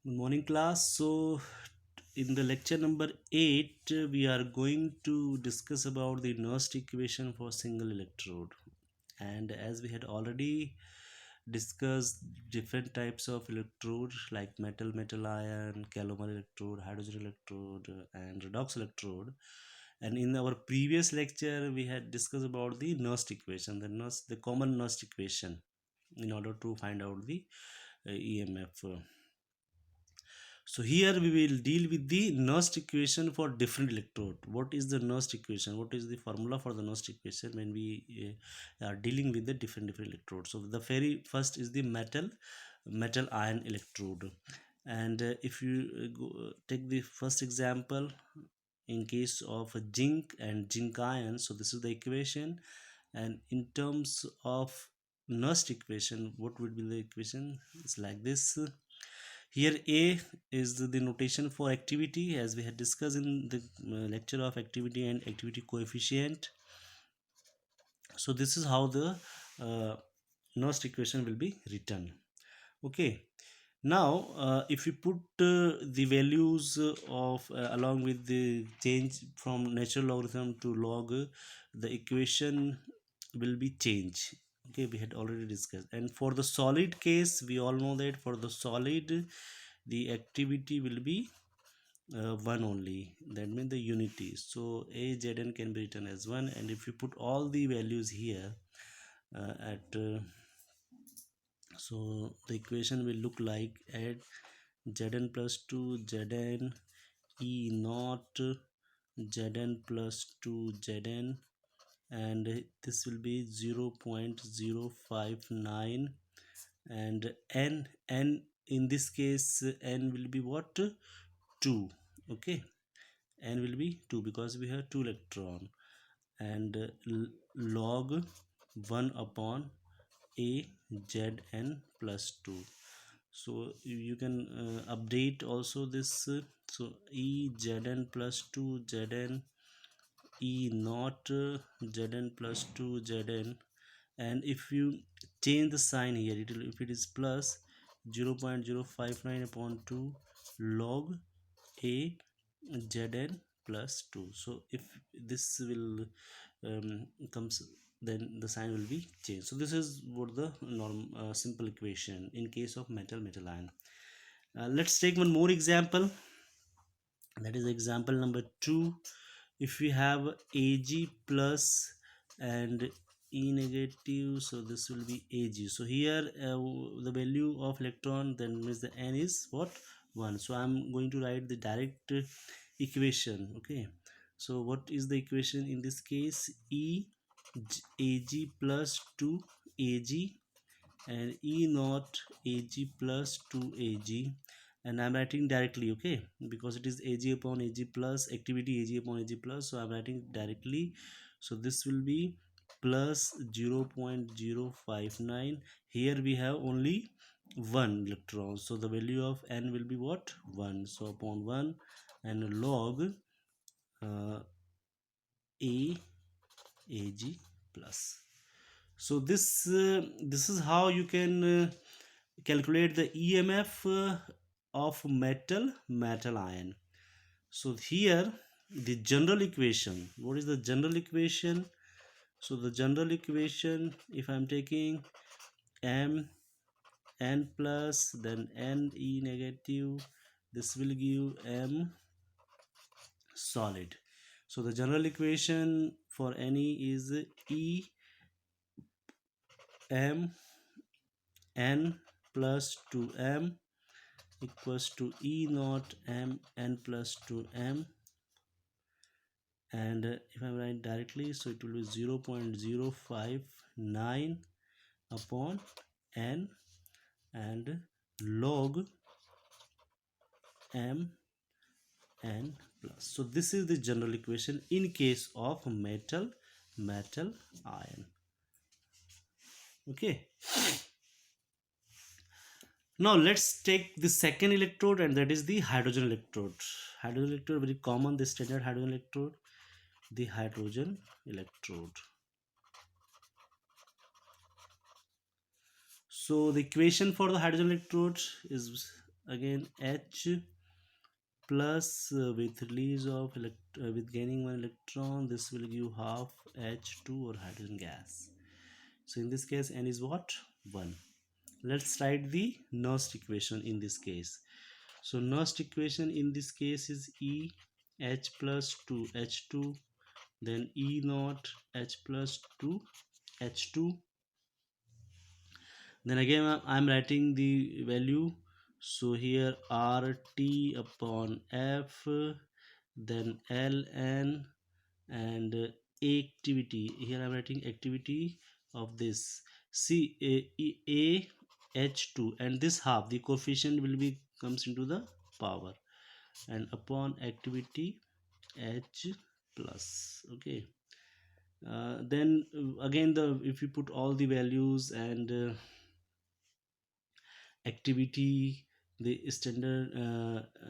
Good morning, class. So, in the lecture number 8, we are going to discuss about the Nernst equation for single electrode. And as we had already discussed different types of electrode like metal ion, Calomel electrode, hydrogen electrode, and redox electrode. And in our previous lecture, we had discussed about the Nernst equation, the common Nernst equation, in order to find out the EMF. So here we will deal with the Nernst equation for different electrode. What is the Nernst equation? What is the formula for the Nernst equation when we are dealing with the different electrodes? So the very first is the metal ion electrode. And if you take the first example in case of a zinc and zinc ion, so this is the equation. And in terms of Nernst equation, what would be the equation? It's like this. Here A is the notation for activity, as we had discussed in the lecture of activity and activity coefficient. So this is how the Nernst equation will be written. Okay. Now if we put the values of along with the change from natural logarithm to log, the equation will be changed. Okay, we had already discussed. And for the solid case, we all know that for the solid the activity will be one only, that means the unity. So a zn can be written as 1, and if you put all the values here at so the equation will look like at zn plus 2 zn e naught zn plus 2 zn, and this will be 0 0.059, and n in this case n will be what, 2. Okay, n will be 2 because we have 2 electron, and log 1 upon a zn plus 2. So you can update also this. So e zn plus 2 zn e naught zn plus 2 zn, and if you change the sign here, it will, if it is plus 0 0.059 upon 2 log a zn plus 2. So if this will comes, then the sign will be changed. So this is what the simple equation in case of metal ion. Let's take one more example, that is example number 2. If we have ag plus and e negative, so this will be ag. So here the value of electron, then means the n is what, 1. So I'm going to write the direct equation. Okay, so what is the equation in this case? E ag plus 2 ag and e naught ag plus 2 ag, and I'm writing directly. Okay, because it is ag upon ag plus activity ag upon ag plus, so I'm writing directly. So this will be plus 0 0.059. Here we have only one electron, so the value of n will be what, 1. So upon 1 and log a ag plus. So this is how you can calculate the EMF of metal ion. So here the general equation, what is the general equation? So the general equation, if I'm taking m n plus then n e negative, this will give m solid. So the general equation for Ne is E m n plus 2m equals to E naught m n plus 2m, and if I write directly, so it will be 0 0.059 upon n and log m n plus. So this is the general equation in case of metal ion. Okay, now let's take the second electrode, and that is the hydrogen electrode. Hydrogen electrode, very common, the standard hydrogen electrode, the hydrogen electrode. So the equation for the hydrogen electrode is again H plus with release of with gaining one electron, this will give half H2 or hydrogen gas. So in this case N is what? 1. Let's write the Nernst equation in this case. So Nernst equation in this case is E H plus 2 H2, then E naught H plus 2 H2. Then again I'm writing the value. So here RT upon F, then Ln, and activity. Here I'm writing activity of this C A H2, and this half the coefficient will be comes into the power, and upon activity H plus. Okay. Then again the if you put all the values and activity, the standard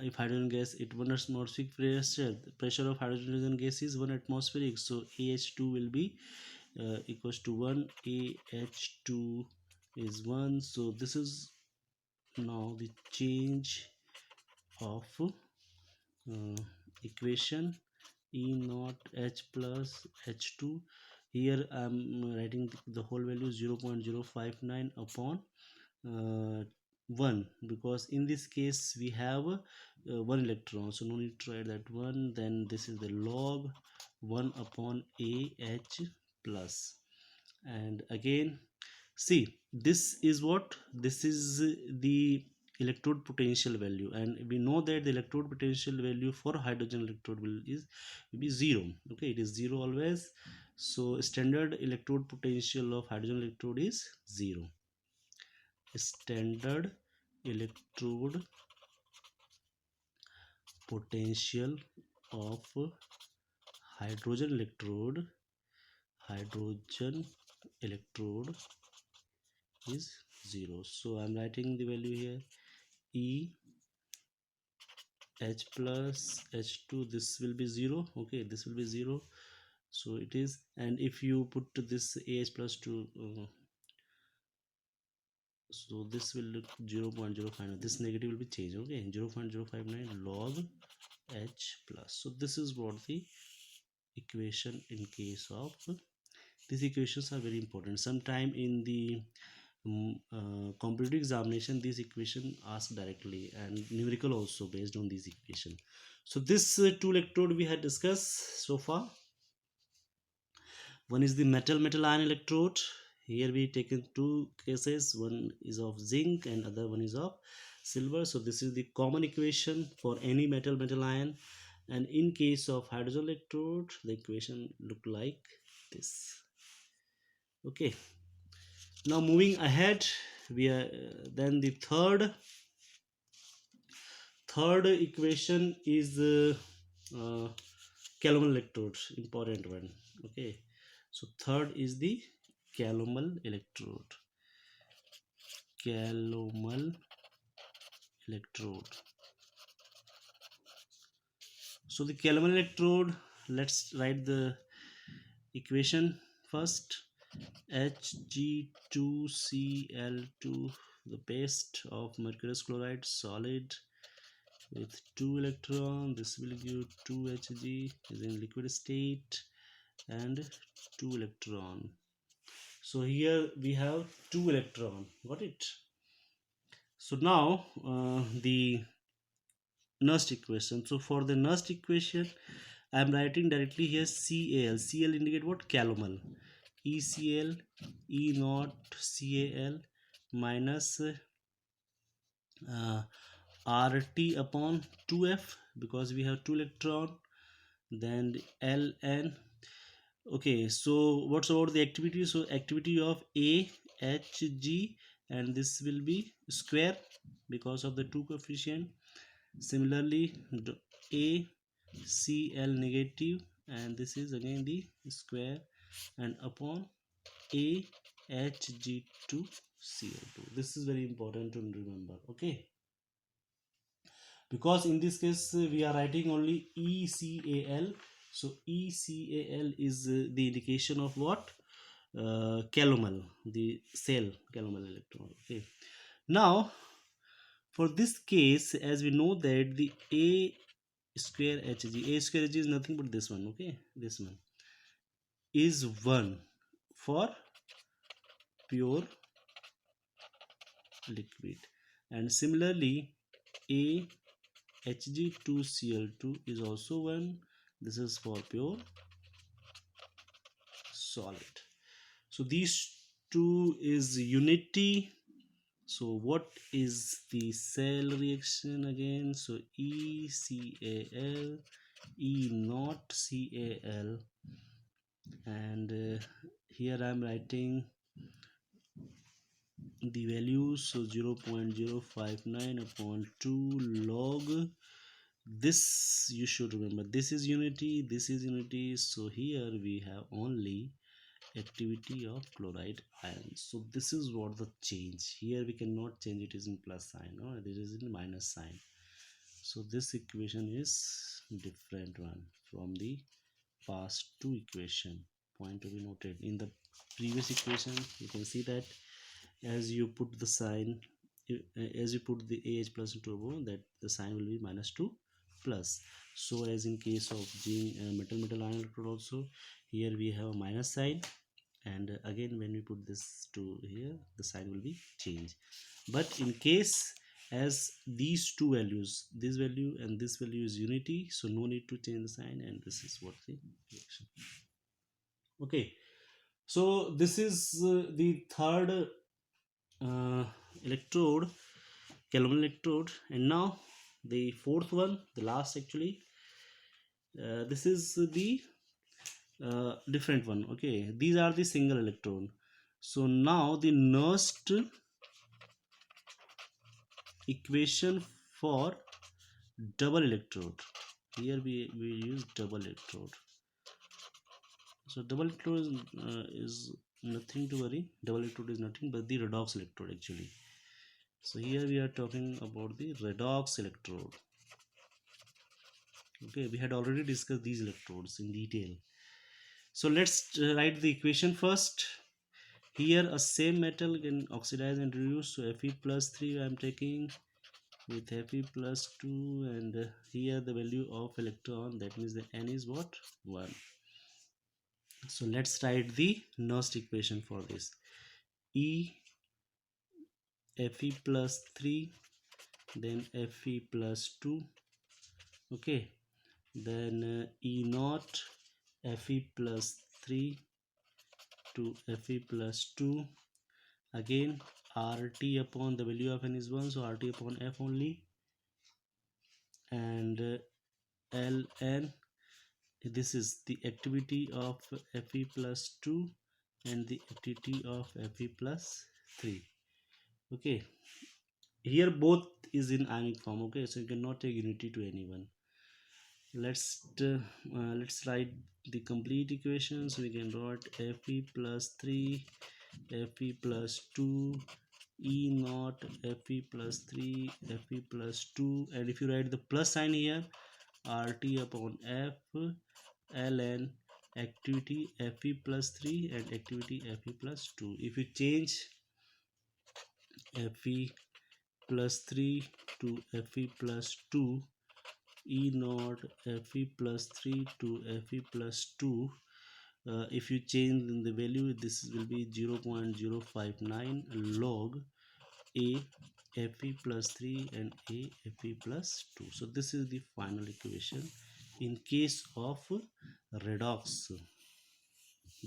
if hydrogen gas at 1 atmospheric pressure, the pressure of hydrogen gas is 1 atmospheric, so AH2 will be equals to 1. AH2 is 1. So this is now the change of equation. E naught H plus H2. Here I'm writing the whole value 0.059 upon 1, because in this case we have one electron, so no need to write that one. Then this is the log 1 upon AH plus, and again see, this is what, this is the electrode potential value, and we know that the electrode potential value for hydrogen electrode will be 0. Okay, it is 0 always. So standard electrode potential of hydrogen electrode is 0. Standard electrode potential of hydrogen electrode is 0. So I'm writing the value here, E H plus H2, this will be 0. Okay, this will be 0, so it is. And if you put this AH plus 2, so this will look 0.059, this negative will be changed. Okay, 0.059 log H plus. So this is what the equation in case of, these equations are very important. Sometime in the competitive examination these equation asked directly, and numerical also based on these equation. So this two electrode we had discussed so far. One is the metal ion electrode. Here we taken two cases, one is of zinc and other one is of silver. So this is the common equation for any metal ion, and in case of hydrogen electrode the equation look like this. Okay, now moving ahead, we are then the third equation is Calomel electrode, important one. Okay, so third is the Calomel electrode. So the Calomel electrode, let's write the equation first. Hg2Cl2, the paste of mercurous chloride solid with 2 electron. This will give 2Hg is in liquid state and 2 electron. So here we have 2 electron, got it? So now the Nernst equation. So for the Nernst equation I am writing directly here Cal. Cl indicate what? Calomel. ECl E naught Cal minus RT upon 2F, because we have 2 electron, then Ln. Okay, so what's about the activity? So activity of AHG, and this will be square because of the 2 coefficient. Similarly ACl negative, and this is again the square, and upon AHG2Cl2. This is very important to remember. Okay, because in this case we are writing only ECAL. So ECAL is the indication of what? Calomel, the cell Calomel electron. Okay, now For this case, as we know that the A square Hg, A square Hg is nothing but this one, okay, this one is 1 for pure liquid, and similarly A Hg2Cl2 is also 1. This is for pure solid. So these two is unity. So what is the cell reaction again? So ECAl, E naught Cal, and here I am writing the values. So 0.059 upon 2 log. This you should remember, this is unity, this is unity. So here we have only activity of chloride ions. So this is what the change. Here we cannot change it is in plus sign, or this is in minus sign. So this equation is different one from the past two equation. Point to be noted. In the previous equation you can see that as you put the sign, as you put the AH plus into above, that the sign will be minus 2 plus. So as in case of metal ion electrode also, here we have a minus sign, and again when we put this to here, the sign will be changed. But in case as these two values, this value and this value is unity, so no need to change the sign, and this is what the reaction. Okay, so this is the third electrode, Calomel electrode, and now the fourth one, the last actually. This is the different one. Okay, these are the single electron. So now the Nernst equation for double electrode. Here we use double electrode. So double electrode is nothing to worry. Double electrode is nothing but the redox electrode actually. So here we are talking about the redox electrode. Okay, we had already discussed these electrodes in detail. So let's write the equation first. Here a same metal can oxidize and reduce. So Fe plus 3 I am taking with Fe plus 2, and here the value of electron, that means the N is what? 1. So let's write the Nernst equation for this. E Fe plus 3, then Fe plus 2. Okay, then E naught Fe plus 3 to Fe plus 2, again RT upon the value of N is 1, so RT upon F only, and Ln, this is the activity of Fe plus 2 and the activity of Fe plus 3. Okay, here both is in ionic form. Okay, so you cannot take unity to anyone. Let's write the complete equation. So we can write Fe plus 3, Fe plus 2, E naught Fe plus 3, Fe plus 2, and if you write the plus sign here, RT upon F, Ln activity Fe plus 3 and activity Fe plus 2. If you change Fe plus 3 to Fe plus 2, E naught Fe plus 3 to Fe plus 2, if you change in the value, this will be 0.059 log A Fe plus 3 and A Fe plus 2. So this is the final equation in case of redox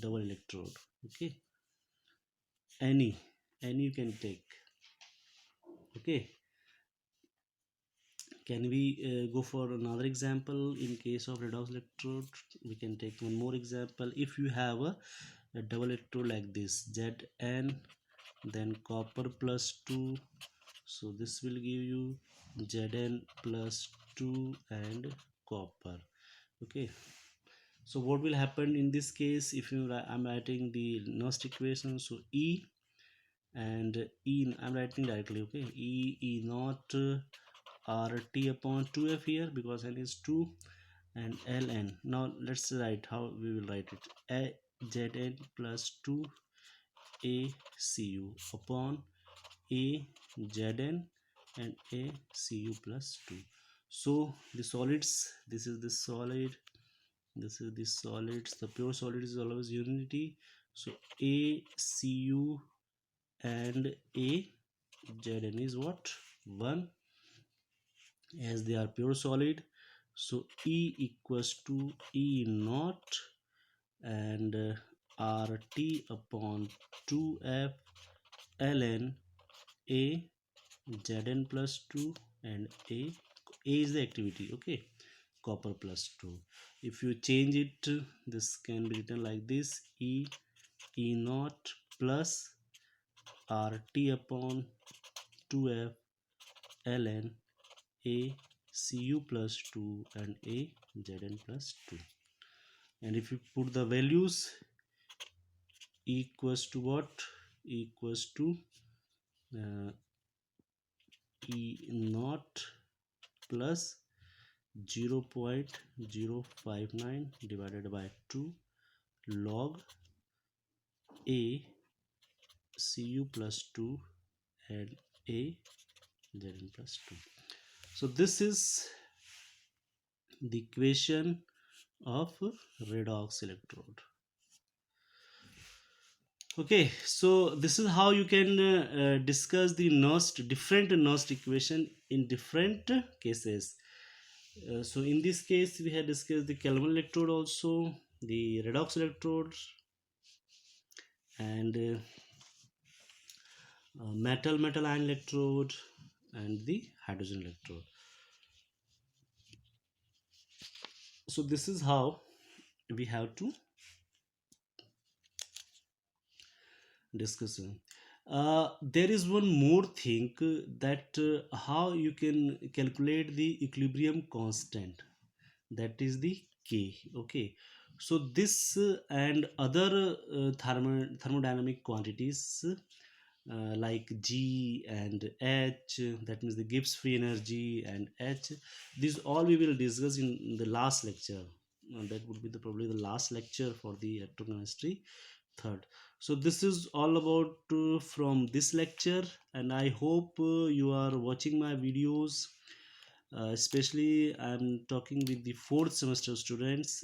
double electrode. Okay, any you can take. Okay, can we go for another example? In case of redox electrode, we can take one more example. If you have a double electrode like this, Zn, then copper plus 2, so this will give you Zn plus 2 and copper. Okay, so what will happen in this case? If you I'm writing the Nernst equation, so E and E I'm writing directly. Okay, E naught RT upon 2F here, because N is 2, and Ln. Now let's write how we will write it. Zn plus 2 ACU upon A Zn and ACU plus 2. So the solids, this is the solid, this is the solids, the pure solid is always unity. So ACU and AZN is what? 1, as they are pure solid. So E equals to E naught and RT upon 2F ln A Zn plus 2 and A is the activity, okay, copper plus 2. If you change it, this can be written like this: E naught plus RT upon 2F ln A Cu plus 2 and A Zn plus 2. And if you put the values, equals to what? Equals to uh, E naught plus 0.059 divided by 2 log A Cu plus 2 and A Zn plus 2. So this is the equation of redox electrode. Okay, so this is how you can discuss the different Nernst equation in different cases. So in this case we had discussed the Calomel electrode, also the redox electrode, and metal ion electrode, and the hydrogen electrode. So this is how we have to discuss. There is one more thing, that how you can calculate the equilibrium constant, that is the K. Okay, so this and other thermodynamic quantities, like G and H, that means the Gibbs free energy and H, these all we will discuss in the last lecture. That would be probably the last lecture for the electrochemistry third. So this is all about from this lecture, and I hope you are watching my videos. Especially I'm talking with the fourth semester students,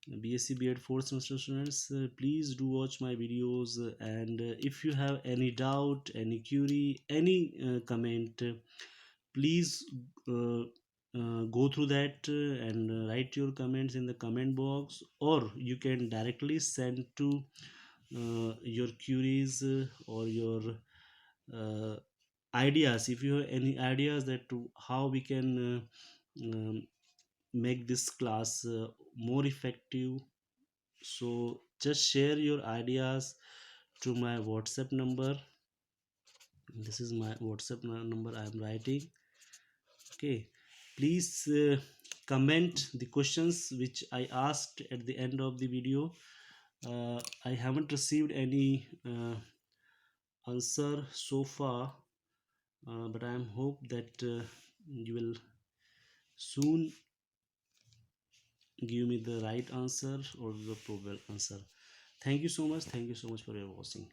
BSc B.Ed fourth semester students. Please do watch my videos, and if you have any doubt, any query, any comment, please go through that and write your comments in the comment box, or you can directly send to your queries or your uh, ideas. If you have any ideas that to how we can make this class more effective, so just share your ideas to my WhatsApp number. This is my WhatsApp number I am writing. Okay, please comment the questions which I asked at the end of the video. I haven't received any answer so far, but I am hope that you will soon give me the right answer or the probable answer. Thank you so much for your watching.